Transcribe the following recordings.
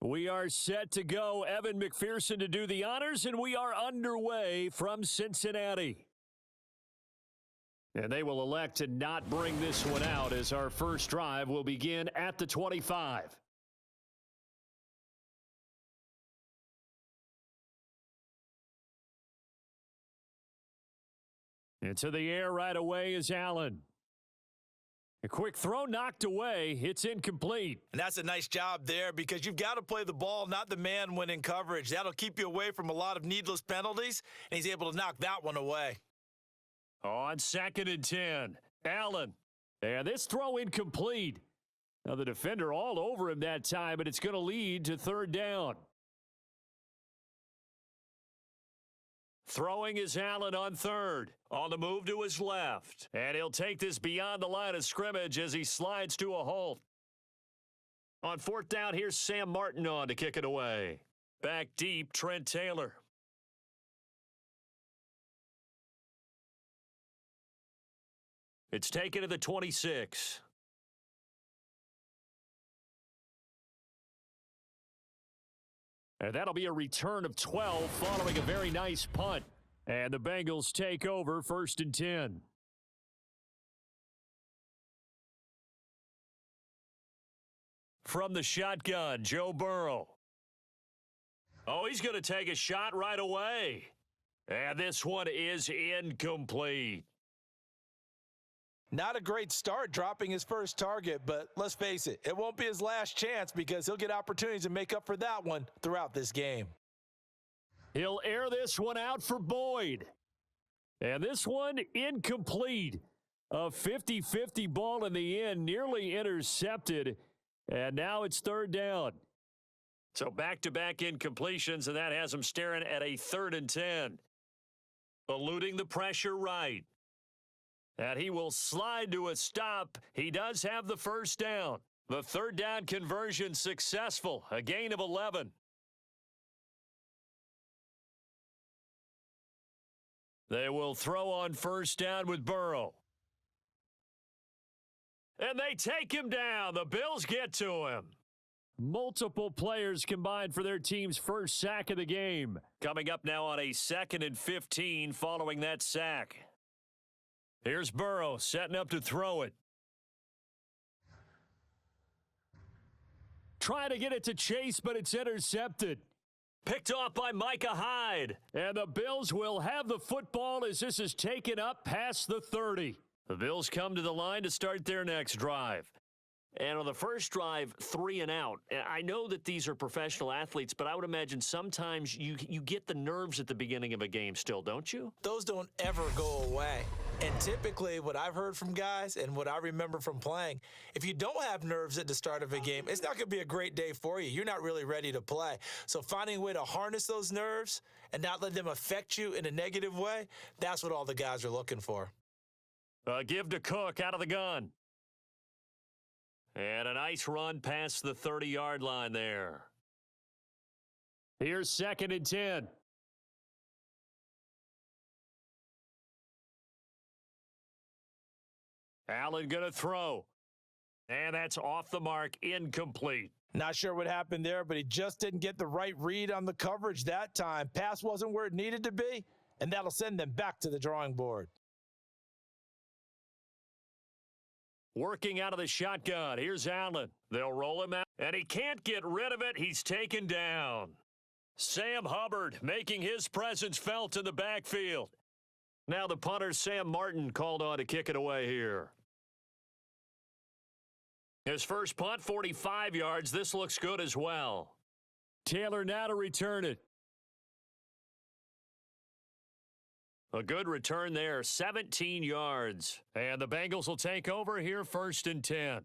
We are set to go. Evan McPherson to do the honors, and we are underway from Cincinnati. And they will elect to not bring this one out as our first drive will begin at the 25. Into the air right away is Allen. A quick throw knocked away. It's incomplete. And that's a nice job there because you've got to play the ball, not the man when in coverage. That'll keep you away from a lot of needless penalties, and he's able to knock that one away. On 2nd and 10, Allen. And this throw incomplete. Now the defender all over him that time, but it's going to lead to 3rd down. Throwing is Allen on 3rd. On the move to his left. And he'll take this beyond the line of scrimmage as he slides to a halt. On 4th down, here's Sam Martin on to kick it away. Back deep, Trent Taylor. It's taken to the 26. And that'll be a return of 12 following a very nice punt. And the Bengals take over 1st and 10. From the shotgun, Joe Burrow. Oh, he's going to take a shot right away. And this one is incomplete. Not a great start dropping his first target, but let's face it, it won't be his last chance because he'll get opportunities to make up for that one throughout this game. He'll air this one out for Boyd. And this one incomplete. A 50-50 ball in the end, nearly intercepted. And now it's 3rd down. So back-to-back incompletions, and that has him staring at a 3rd and 10. Eluding the pressure right. And he will slide to a stop. He does have the 1st down. The 3rd down conversion successful. A gain of 11. They will throw on 1st down with Burrow. And they take him down. The Bills get to him. Multiple players combined for their team's first sack of the game. Coming up now on a 2nd and 15 following that sack. Here's Burrow setting up to throw it. Trying to get it to Chase, but it's intercepted. Picked off by Micah Hyde. And the Bills will have the football as this is taken up past the 30. The Bills come to the line to start their next drive. And on the first drive, 3 and out. I know that these are professional athletes, but I would imagine sometimes you get the nerves at the beginning of a game still, don't you? Those don't ever go away. And typically what I've heard from guys and what I remember from playing, if you don't have nerves at the start of a game, it's not going to be a great day for you. You're not really ready to play. So finding a way to harness those nerves and not let them affect you in a negative way, that's what all the guys are looking for. Give to Cook out of the gun. And a nice run past the 30-yard line there. Here's 2nd and 10. Allen going to throw. And that's off the mark, incomplete. Not sure what happened there, but he just didn't get the right read on the coverage that time. Pass wasn't where it needed to be, and that'll send them back to the drawing board. Working out of the shotgun. Here's Allen. They'll roll him out, and he can't get rid of it. He's taken down. Sam Hubbard making his presence felt in the backfield. Now the punter, Sam Martin, called on to kick it away here. His first punt, 45 yards. This looks good as well. Taylor now to return it. A good return there, 17 yards. And the Bengals will take over here 1st and 10.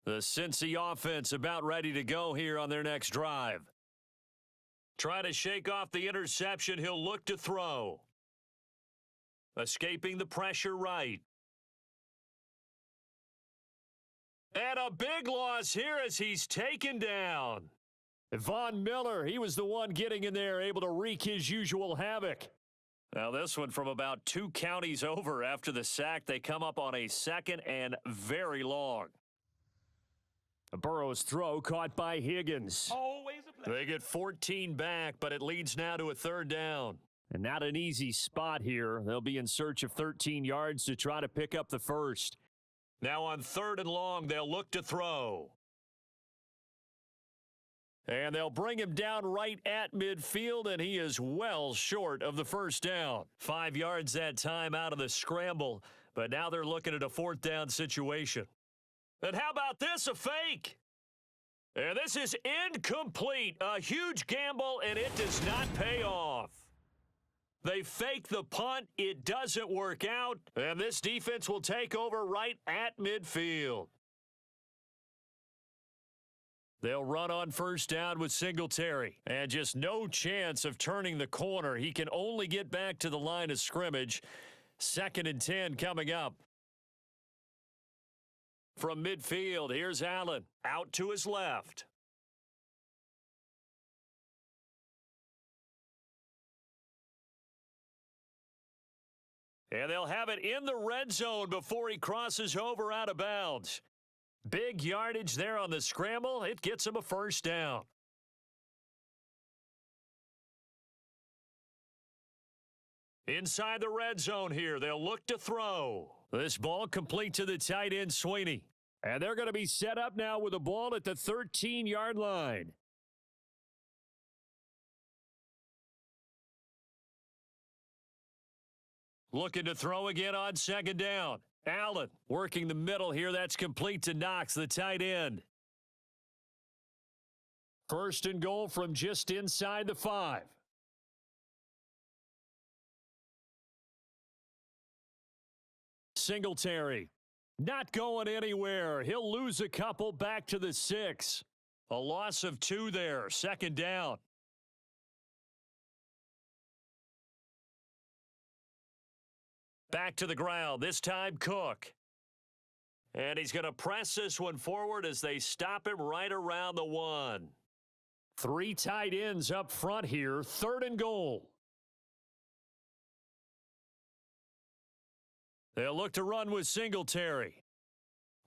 The Cincy offense about ready to go here on their next drive. Try to shake off the interception. He'll look to throw. Escaping the pressure right. And a big loss here as he's taken down. Von Miller, he was the one getting in there, able to wreak his usual havoc. Now this one from about 2 counties over after the sack. They come up on a 2nd and very long. Burrow's throw caught by Higgins. Always a pleasure. They get 14 back, but it leads now to a third down. And not an easy spot here. They'll be in search of 13 yards to try to pick up the first. Now on 3rd and long, they'll look to throw. And they'll bring him down right at midfield, and he is well short of the first down. 5 yards that time out of the scramble, but now they're looking at a 4th down situation. And how about this, a fake? And this is incomplete. A huge gamble, and it does not pay off. They fake the punt. It doesn't work out, and this defense will take over right at midfield. They'll run on 1st down with Singletary, and just no chance of turning the corner. He can only get back to the line of scrimmage. 2nd and 10 coming up. From midfield, here's Allen, out to his left. And they'll have it in the red zone before he crosses over out of bounds. Big yardage there on the scramble. It gets him a 1st down. Inside the red zone here, they'll look to throw. This ball complete to the tight end, Sweeney. And they're going to be set up now with the ball at the 13-yard line. Looking to throw again on 2nd down. Allen working the middle here. That's complete to Knox, the tight end. 1st and goal from just inside the 5. Singletary not going anywhere. He'll lose a couple back to the 6. A loss of 2 there. 2nd down. Back to the ground. This time Cook. And he's going to press this one forward as they stop him right around the 1. 3 tight ends up front here. 3rd and goal. They'll look to run with Singletary.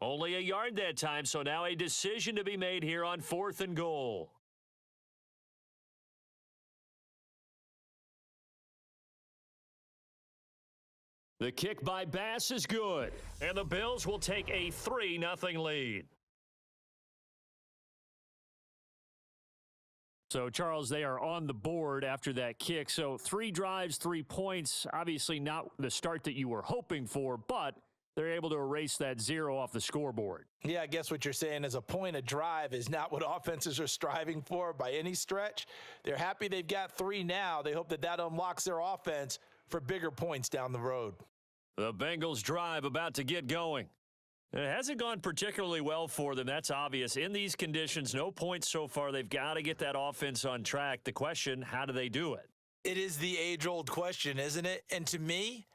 Only a yard that time, so now a decision to be made here on 4th and goal. The kick by Bass is good, and the Bills will take a 3-0 lead. So, Charles, they are on the board after that kick. So 3 drives, 3 points. Obviously not the start that you were hoping for, but they're able to erase that 0 off the scoreboard. Yeah, I guess what you're saying is a point a drive is not what offenses are striving for by any stretch. They're happy they've got 3 now. They hope that that unlocks their offense for bigger points down the road. The Bengals drive about to get going. It hasn't gone particularly well for them. That's obvious. In these conditions, no points so far. They've got to get that offense on track. The question, how do they do it? It is the age-old question, isn't it? And to me,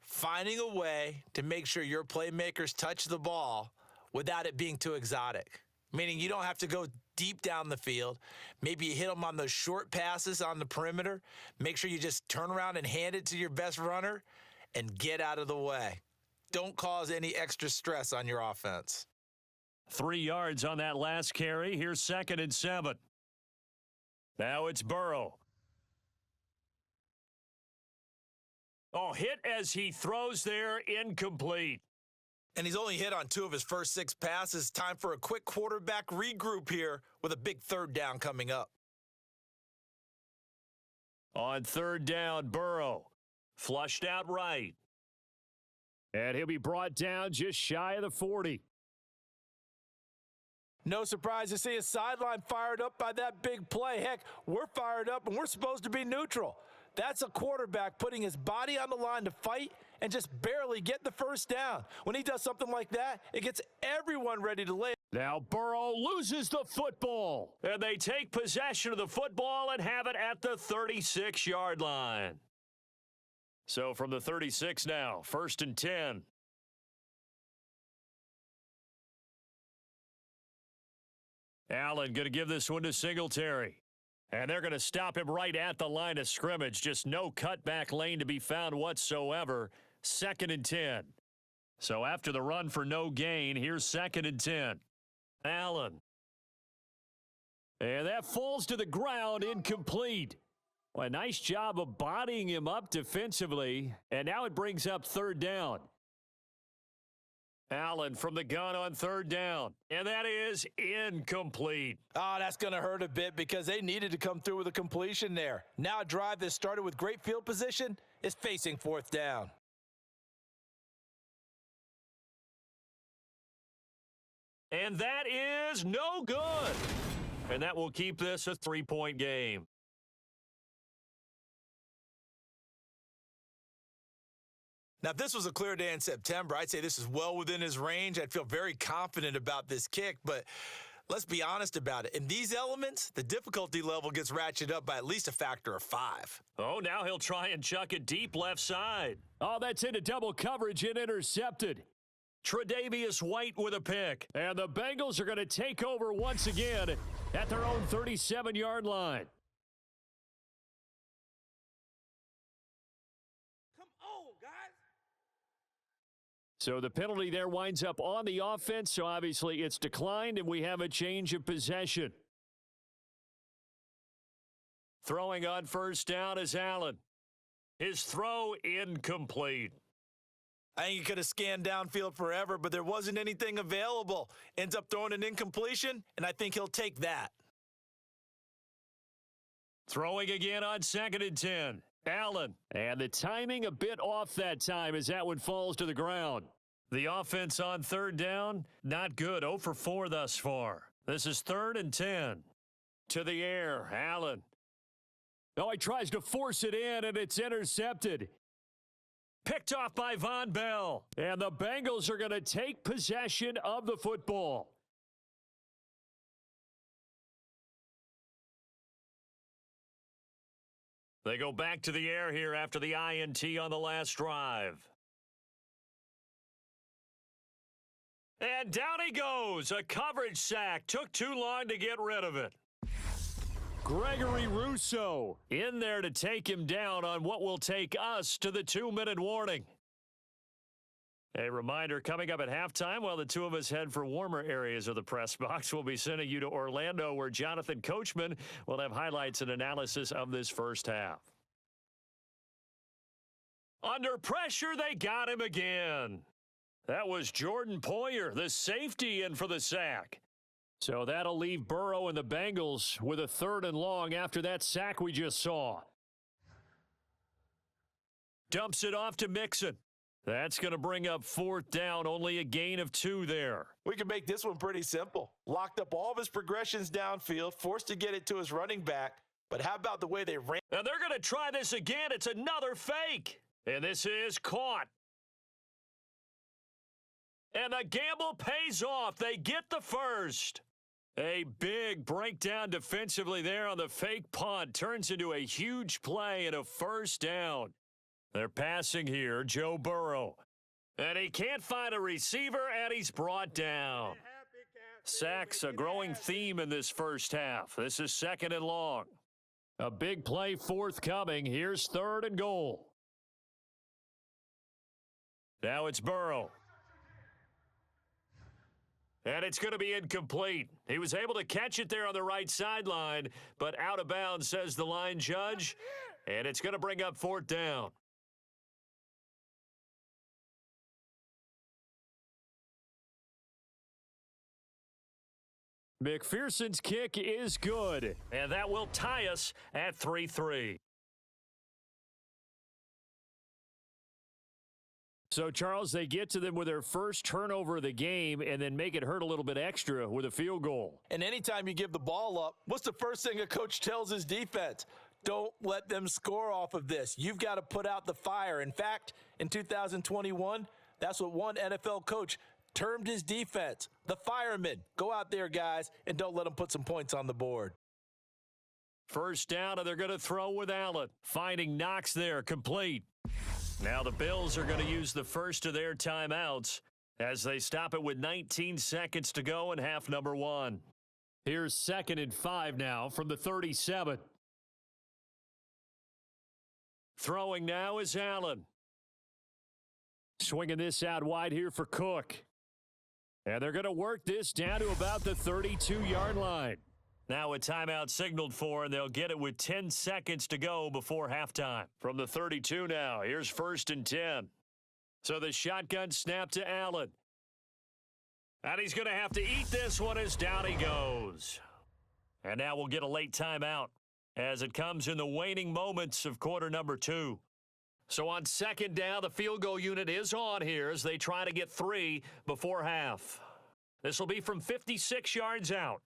finding a way to make sure your playmakers touch the ball without it being too exotic. Meaning you don't have to go deep down the field. Maybe you hit them on those short passes on the perimeter. Make sure you just turn around and hand it to your best runner and get out of the way. Don't cause any extra stress on your offense. 3 yards on that last carry. Here's 2nd and 7. Now it's Burrow. Oh, hit as he throws there, incomplete. And he's only hit on 2 of his first 6 passes. Time for a quick quarterback regroup here with a big 3rd down coming up. On 3rd down, Burrow flushed out right. And he'll be brought down just shy of the 40. No surprise to see a sideline fired up by that big play. Heck, we're fired up and we're supposed to be neutral. That's a quarterback putting his body on the line to fight and just barely get the 1st down. When he does something like that, it gets everyone ready to lay. Now Burrow loses the football. And they take possession of the football and have it at the 36-yard line. So from the 36 now, 1st and 10. Allen going to give this one to Singletary. And they're going to stop him right at the line of scrimmage. Just no cutback lane to be found whatsoever. 2nd and 10. So after the run for no gain, here's 2nd and 10. Allen And that falls to the ground, incomplete. Well, a nice job of bodying him up defensively. And now it brings up third down. Allen from the gun on third down. And that is incomplete. Oh, that's going to hurt a bit because they needed to come through with a completion there. Now a drive that started with great field position is facing fourth down. And that is no good. And that will keep this a 3-point game. Now, if this was a clear day in September, I'd say this is well within his range. I'd feel very confident about this kick, but let's be honest about it. In these elements, the difficulty level gets ratcheted up by at least a factor of 5. Oh, now he'll try and chuck it deep left side. Oh, that's into double coverage and intercepted. Tre'Davious White with a pick. And the Bengals are going to take over once again at their own 37-yard line. So the penalty there winds up on the offense, so obviously it's declined, and we have a change of possession. Throwing on first down is Allen. His throw incomplete. I think he could have scanned downfield forever, but there wasn't anything available. Ends up throwing an incompletion, and I think he'll take that. Throwing again on 2nd and 10. Allen. And the timing a bit off that time as that one falls to the ground. The offense on third down, not good. 0 for 4 thus far. This is 3rd and 10. To the air, Allen. Oh, he tries to force it in, and it's intercepted. Picked off by Von Bell. And the Bengals are going to take possession of the football. They go back to the air here after the INT on the last drive. And down he goes. A coverage sack. Took too long to get rid of it. Gregory Rousseau in there to take him down on what will take us to the 2-minute warning. A reminder coming up at halftime while the two of us head for warmer areas of the press box. We'll be sending you to Orlando where Jonathan Coachman will have highlights and analysis of this first half. Under pressure, they got him again. That was Jordan Poyer, the safety, in for the sack. So that'll leave Burrow and the Bengals with a 3rd and long after that sack we just saw. Dumps it off to Mixon. That's going to bring up 4th down, only a gain of 2 there. We can make this one pretty simple. Locked up all of his progressions downfield, forced to get it to his running back. But how about the way they ran? Now they're going to try this again. It's another fake. And this is caught. And the gamble pays off. They get the first. A big breakdown defensively there on the fake punt. Turns into a huge play and a 1st down. They're passing here, Joe Burrow. And he can't find a receiver, and he's brought down. Sacks, a growing theme in this first half. This is 2nd and long. A big play forthcoming. Here's 3rd and goal. Now it's Burrow. And it's going to be incomplete. He was able to catch it there on the right sideline, but out of bounds, says the line judge. And it's going to bring up 4th down. McPherson's kick is good, and that will tie us at 3-3. So, Charles, they get to them with their first turnover of the game and then make it hurt a little bit extra with a field goal. And anytime you give the ball up, what's the first thing a coach tells his defense? Don't let them score off of this. You've got to put out the fire. In fact, in 2021, that's what one NFL coach termed his defense, the firemen. Go out there, guys, and don't let them put some points on the board. First down, and they're going to throw with Allen. Finding Knox there, complete. Now the Bills are going to use the first of their timeouts as they stop it with 19 seconds to go in half number 1. Here's 2nd and 5 now from the 37. Throwing now is Allen. Swinging this out wide here for Cook. And they're going to work this down to about the 32-yard line. Now a timeout signaled for, and they'll get it with 10 seconds to go before halftime. From the 32 now, here's 1st and 10. So the shotgun snap to Allen. And he's going to have to eat this one as down he goes. And now we'll get a late timeout as it comes in the waning moments of quarter number 2. So on 2nd down, the field goal unit is on here as they try to get 3 before half. This will be from 56 yards out.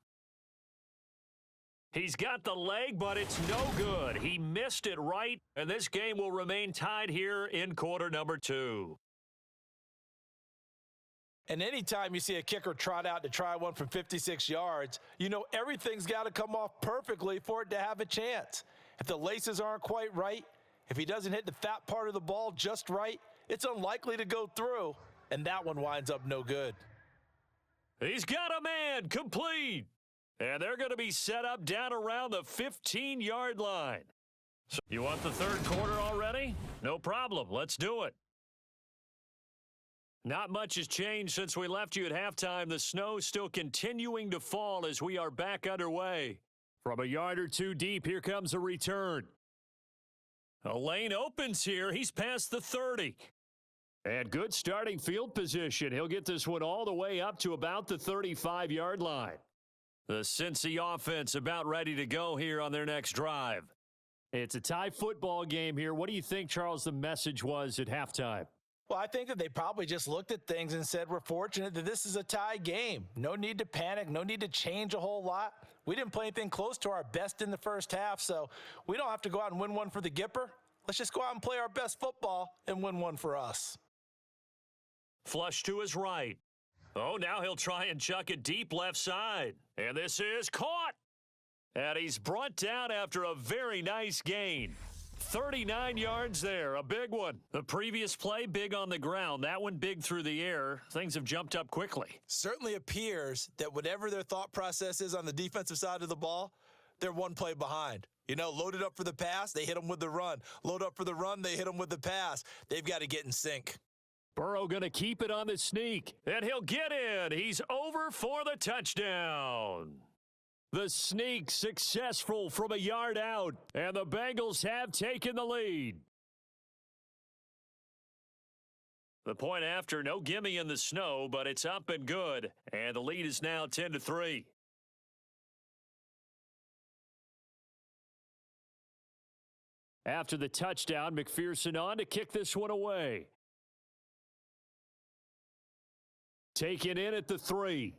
He's got the leg, but it's no good. He missed it right, and this game will remain tied here in quarter number 2. And anytime you see a kicker trot out to try one from 56 yards, you know everything's got to come off perfectly for it to have a chance. If the laces aren't quite right, if he doesn't hit the fat part of the ball just right, it's unlikely to go through, and that one winds up no good. He's got a man, complete. And they're going to be set up down around the 15-yard line. So you want the third quarter already? No problem. Let's do it. Not much has changed since we left you at halftime. The snow still continuing to fall as we are back underway. From a yard or two deep, here comes a return. A lane opens here. He's past the 30. And good starting field position. He'll get this one all the way up to about the 35-yard line. The Cincy offense about ready to go here on their next drive. It's a tie football game here. What do you think, Charles, the message was at halftime? Well, I think that they probably just looked at things and said, we're fortunate that this is a tie game. No need to panic. No need to change a whole lot. We didn't play anything close to our best in the first half, so we don't have to go out and win one for the Gipper. Let's just go out and play our best football and win one for us. Flush to his right. Oh, now he'll try and chuck it deep left side. And this is caught. And he's brought down after a very nice gain. 39 yards there, a big one. The previous play, big on the ground. That one big through the air. Things have jumped up quickly. Certainly appears that whatever their thought process is on the defensive side of the ball, they're one play behind. You know, loaded up for the pass, they hit them with the run. Load up for the run, they hit them with the pass. They've got to get in sync. Burrow going to keep it on the sneak, and he'll get in. He's over for the touchdown. The sneak successful from a yard out, and the Bengals have taken the lead. The point after, no gimme in the snow, but it's up and good, and the lead is now 10-3. After the touchdown, McPherson on to kick this one away. Taken in at the 3.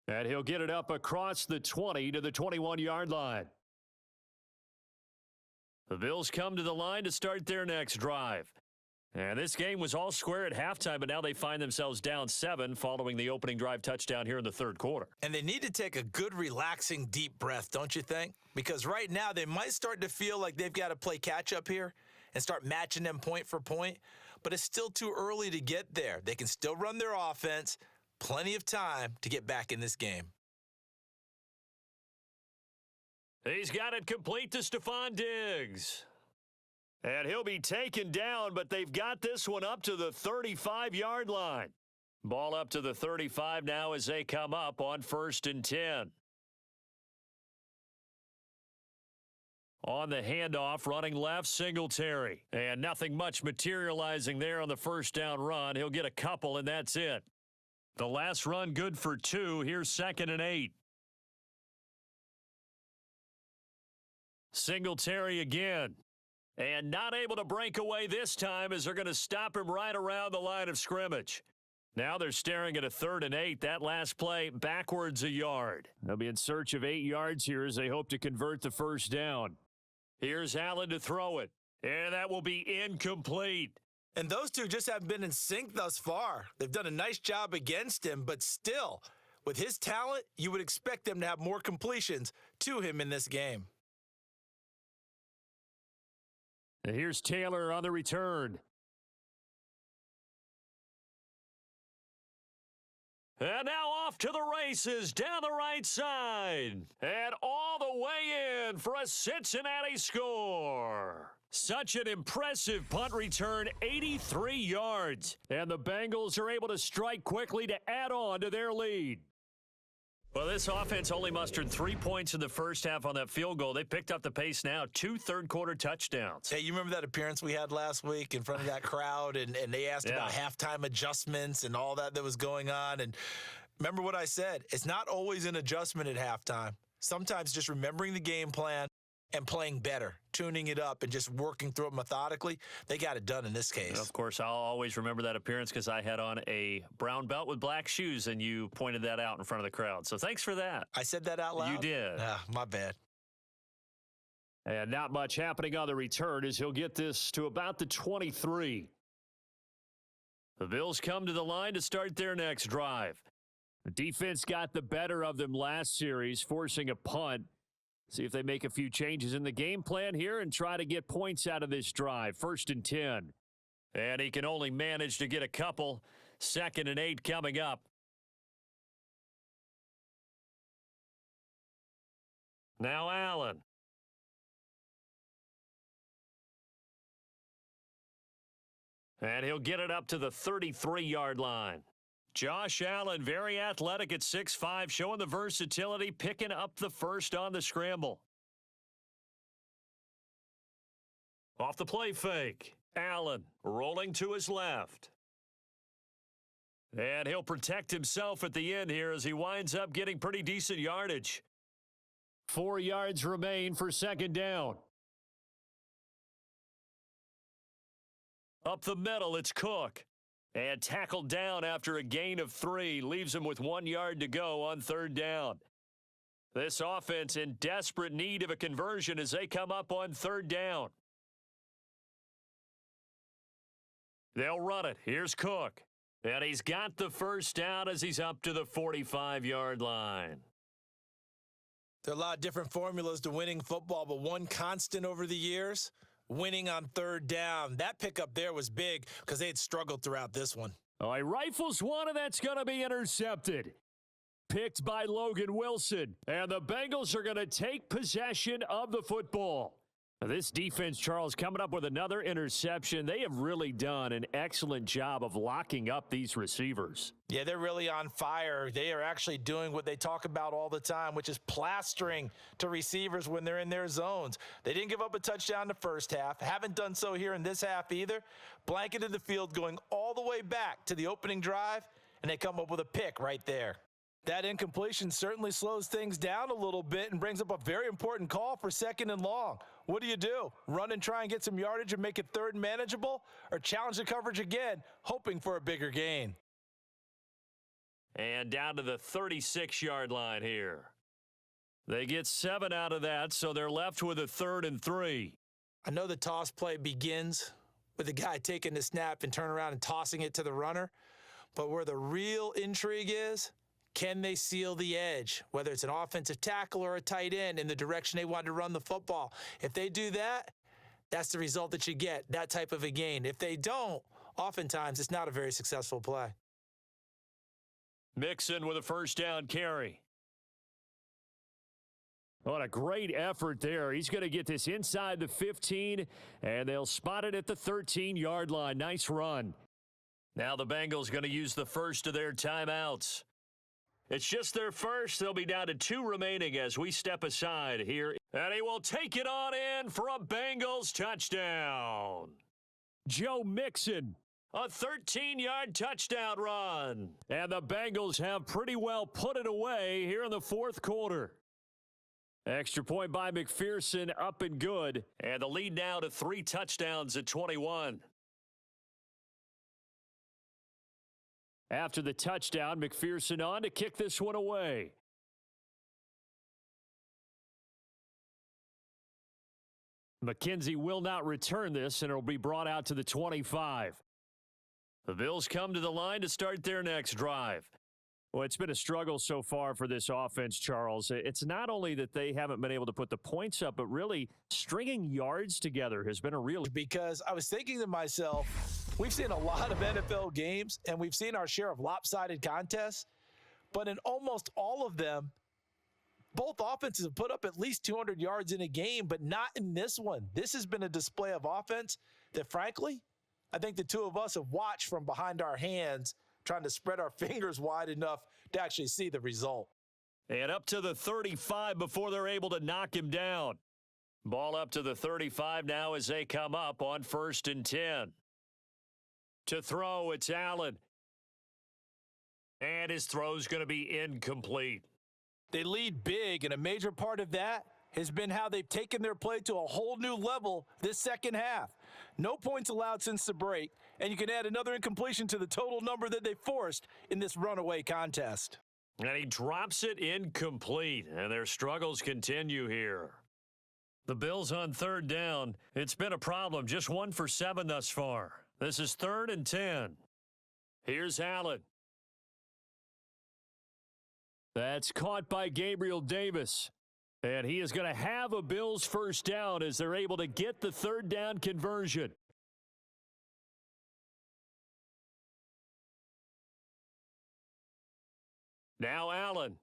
And he'll get it up across the 20 to the 21-yard line. The Bills come to the line to start their next drive. And this game was all square at halftime, but now they find themselves down 7 following the opening drive touchdown here in the third quarter. And they need to take a good, relaxing, deep breath, don't you think? Because right now they might start to feel like they've got to play catch-up here and start matching them point for point. But it's still too early to get there. They can still run their offense. Plenty of time to get back in this game. He's got it complete to Stephon Diggs. And he'll be taken down, but they've got this one up to the 35-yard line. Ball up to the 35 now as they come up on 1st and 10. On the handoff, running left, Singletary. And nothing much materializing there on the first down run. He'll get a couple, and that's it. The last run good for 2. Here's 2nd and 8. Singletary again. And not able to break away this time as they're going to stop him right around the line of scrimmage. Now they're staring at a 3rd and 8. That last play backwards a yard. They'll be in search of 8 yards here as they hope to convert the first down. Here's Allen to throw it. And that will be incomplete. And those two just haven't been in sync thus far. They've done a nice job against him, but still, with his talent, you would expect them to have more completions to him in this game. And here's Taylor on the return. And now off to the races down the right side. And all the way in for a Cincinnati score. Such an impressive punt return, 83 yards. And the Bengals are able to strike quickly to add on to their lead. Well, this offense only mustered 3 points in the first half on that field goal. They picked up the pace now, 2 third-quarter touchdowns. Hey, you remember that appearance we had last week in front of that crowd, and they asked about halftime adjustments and all that was going on? And remember what I said, it's not always an adjustment at halftime. Sometimes just remembering the game plan and playing better, tuning it up, and just working through it methodically. They got it done in this case. And of course, I'll always remember that appearance because I had on a brown belt with black shoes, and you pointed that out in front of the crowd. So thanks for that. I said that out loud? You did. My bad. And not much happening on the return as he'll get this to about the 23. The Bills come to the line to start their next drive. The defense got the better of them last series, forcing a punt. See if they make a few changes in the game plan here and try to get points out of this drive. 1st and 10. And he can only manage to get a couple. 2nd and 8 coming up. Now Allen. And he'll get it up to the 33-yard line. Josh Allen, very athletic at 6'5", showing the versatility, picking up the first on the scramble. Off the play fake. Allen rolling to his left. And he'll protect himself at the end here as he winds up getting pretty decent yardage. 4 yards remain for 2nd down. Up the middle, it's Cook. And tackled down after a gain of 3. Leaves him with 1 yard to go on 3rd down. This offense in desperate need of a conversion as they come up on 3rd down. They'll run it. Here's Cook. And he's got the first down as he's up to the 45-yard line. There are a lot of different formulas to winning football, but one constant over the years, winning on 3rd down. That pickup there was big because they had struggled throughout this one. Oh, he rifles one, and that's going to be intercepted. Picked by Logan Wilson. And the Bengals are going to take possession of the football. Now, this defense, Charles, coming up with another interception. They have really done an excellent job of locking up these receivers. Yeah, they're really on fire. They are actually doing what they talk about all the time, which is plastering to receivers when they're in their zones. They didn't give up a touchdown in the first half. Haven't done so here in this half either. Blanketed the field going all the way back to the opening drive, and they come up with a pick right there. That incompletion certainly slows things down a little bit and brings up a very important call for 2nd and long. What do? Run and try and get some yardage and make it 3rd and manageable, or challenge the coverage again, hoping for a bigger gain? And down to the 36-yard line here. They get 7 out of that, so they're left with a 3rd and 3. I know the toss play begins with the guy taking the snap and turn around and tossing it to the runner, but where the real intrigue is, can they seal the edge, whether it's an offensive tackle or a tight end, in the direction they want to run the football? If they do that, that's the result that you get, that type of a gain. If they don't, oftentimes it's not a very successful play. Mixon with a 1st down carry. What a great effort there. He's going to get this inside the 15, and they'll spot it at the 13-yard line. Nice run. Now the Bengals going to use the first of their timeouts. It's just their first. They'll be down to 2 remaining as we step aside here. And he will take it on in for a Bengals touchdown. Joe Mixon, a 13-yard touchdown run. And the Bengals have pretty well put it away here in the 4th quarter. Extra point by McPherson, up and good. And the lead now to 3 touchdowns at 21. After the touchdown, McPherson on to kick this one away. McKenzie will not return this, and it will be brought out to the 25. The Bills come to the line to start their next drive. Well, it's been a struggle so far for this offense, Charles. It's not only that they haven't been able to put the points up, but really stringing yards together has been a real... Because I was thinking to myself, we've seen a lot of NFL games, and we've seen our share of lopsided contests, but in almost all of them, both offenses have put up at least 200 yards in a game, but not in this one. This has been a display of offense that, frankly, I think the two of us have watched from behind our hands, trying to spread our fingers wide enough to actually see the result. And up to the 35 before they're able to knock him down. Ball up to the 35 now as they come up on 1st and 10. To throw, it's Allen. And his throw's going to be incomplete. They lead big, and a major part of that has been how they've taken their play to a whole new level this second half. No points allowed since the break, and you can add another incompletion to the total number that they forced in this runaway contest. And he drops it incomplete, and their struggles continue here. The Bills on 3rd down. It's been a problem, just 1 for 7 thus far. This is 3rd and 10. Here's Allen. That's caught by Gabriel Davis. And he is going to have a Bills first down as they're able to get the 3rd down conversion. Now Allen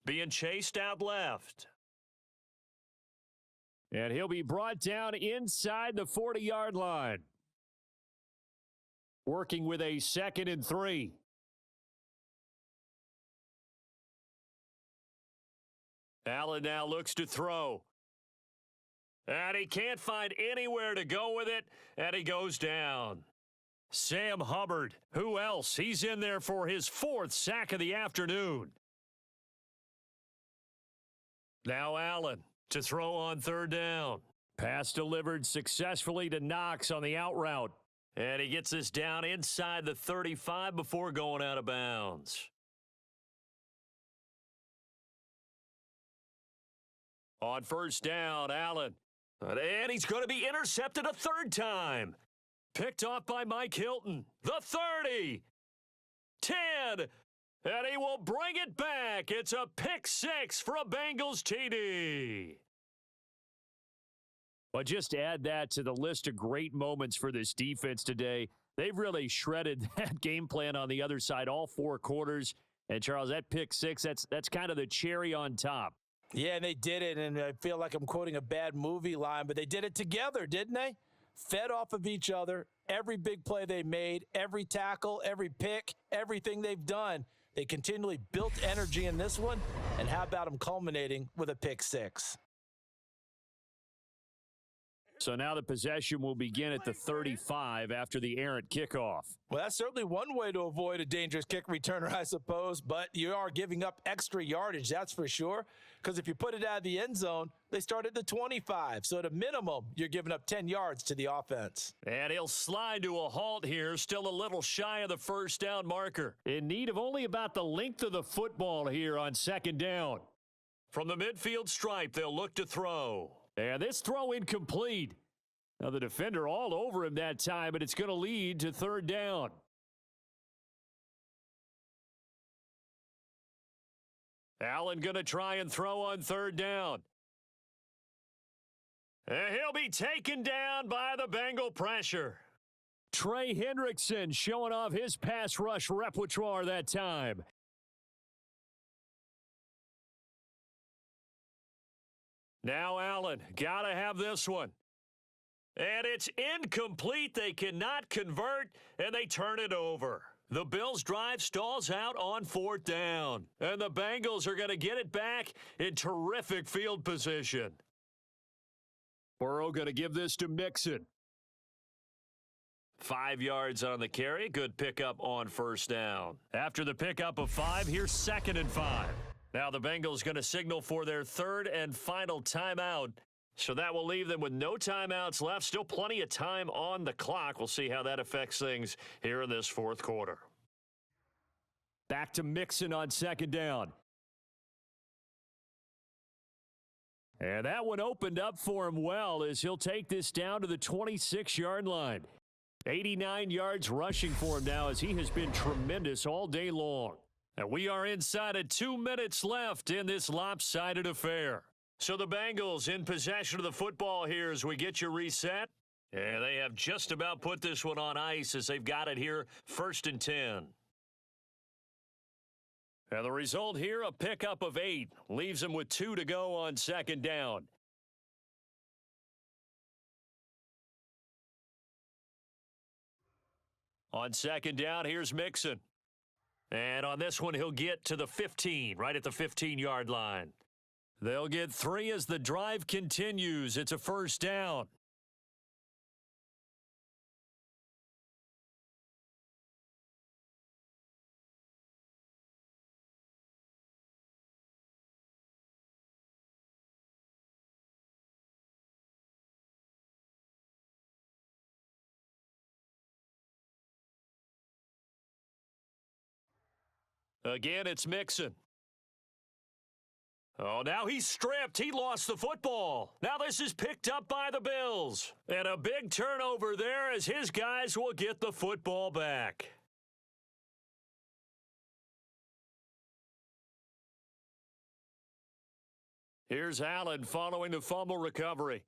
being chased out left. And he'll be brought down inside the 40-yard line. Working with a 2nd and 3. Allen now looks to throw. And he can't find anywhere to go with it, and he goes down. Sam Hubbard, who else? He's in there for his 4th sack of the afternoon. Now Allen to throw on 3rd down. Pass delivered successfully to Knox on the out route. And he gets this down inside the 35 before going out of bounds. On 1st down, Allen. And he's going to be intercepted a 3rd time. Picked off by Mike Hilton. The 30. 10. And he will bring it back. It's a pick 6 for a Bengals TD. But just add that to the list of great moments for this defense today. They've really shredded that game plan on the other side all 4 quarters. And, Charles, that pick 6, that's kind of the cherry on top. Yeah, and they did it, and I feel like I'm quoting a bad movie line, but they did it together, didn't they? Fed off of each other, every big play they made, every tackle, every pick, everything they've done. They continually built energy in this one, and how about them culminating with a pick 6? So now the possession will begin at the 35 after the errant kickoff. Well, that's certainly one way to avoid a dangerous kick returner, I suppose, but you are giving up extra yardage, that's for sure, because if you put it out of the end zone, they start at the 25, so at a minimum, you're giving up 10 yards to the offense. And he'll slide to a halt here, still a little shy of the 1st down marker. In need of only about the length of the football here on 2nd down. From the midfield stripe, they'll look to throw. And this throw incomplete. Now the defender all over him that time, but it's going to lead to 3rd down. Allen going to try and throw on 3rd down. And he'll be taken down by the Bengal pressure. Trey Hendrickson showing off his pass rush repertoire that time. Now Allen, gotta have this one. And it's incomplete. They cannot convert, and they turn it over. The Bills' drive stalls out on 4th down. And the Bengals are going to get it back in terrific field position. Burrow going to give this to Mixon. 5 yards on the carry. Good pickup on 1st down. After the pickup of 5, here's 2nd and 5. Now the Bengals going to signal for their 3rd and final timeout. So that will leave them with no timeouts left. Still plenty of time on the clock. We'll see how that affects things here in this 4th quarter. Back to Mixon on 2nd down. And that one opened up for him well as he'll take this down to the 26-yard line. 89 yards rushing for him now as he has been tremendous all day long. And we are inside of 2 minutes left in this lopsided affair. So the Bengals in possession of the football here as we get you reset. And they have just about put this one on ice as they've got it here 1st and 10. And the result here, a pickup of 8. Leaves them with 2 to go on 2nd down. On 2nd down, here's Mixon. And on this one, he'll get to the 15, right at the 15-yard line. They'll get 3 as the drive continues. It's a first down. Again, it's Mixon. Oh, now he's stripped. He lost the football. Now this is picked up by the Bills. And a big turnover there as his guys will get the football back. Here's Allen following the fumble recovery.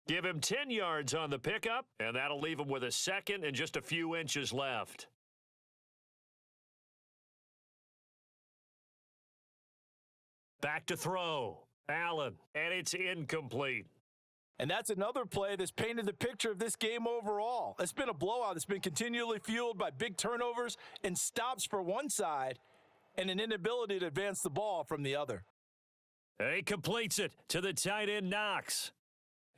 Give him 10 yards on the pickup, and that'll leave him with a second and just a few inches left. Back to throw. Allen, and it's incomplete. And that's another play that's painted the picture of this game overall. It's been a blowout that's been continually fueled by big turnovers and stops for one side and an inability to advance the ball from the other. He completes it to the tight end Knox.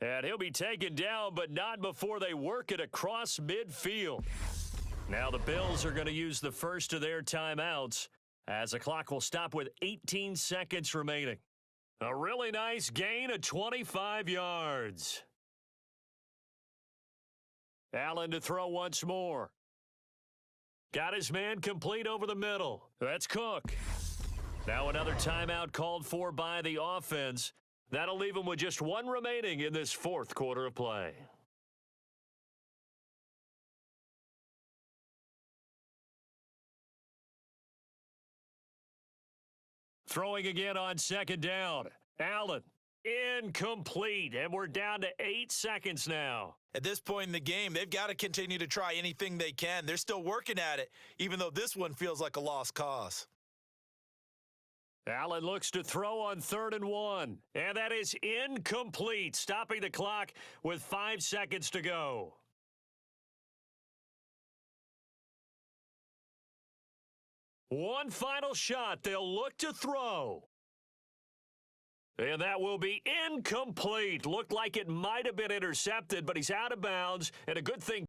And he'll be taken down, but not before they work it across midfield. Now the Bills are going to use the first of their timeouts as the clock will stop with 18 seconds remaining. A really nice gain of 25 yards. Allen to throw once more. Got his man complete over the middle. That's Cook. Now another timeout called for by the offense. That'll leave him with just one remaining in this fourth quarter of play. Throwing again on second down. Allen, incomplete, and we're down to 8 seconds now. At this point in the game, they've got to continue to try anything they can. They're still working at it, even though this one feels like a lost cause. Allen looks to throw on 3rd and 1, and that is incomplete, stopping the clock with 5 seconds to go. One final shot. They'll look to throw. And that will be incomplete. Looked like it might have been intercepted, but he's out of bounds, and a good thing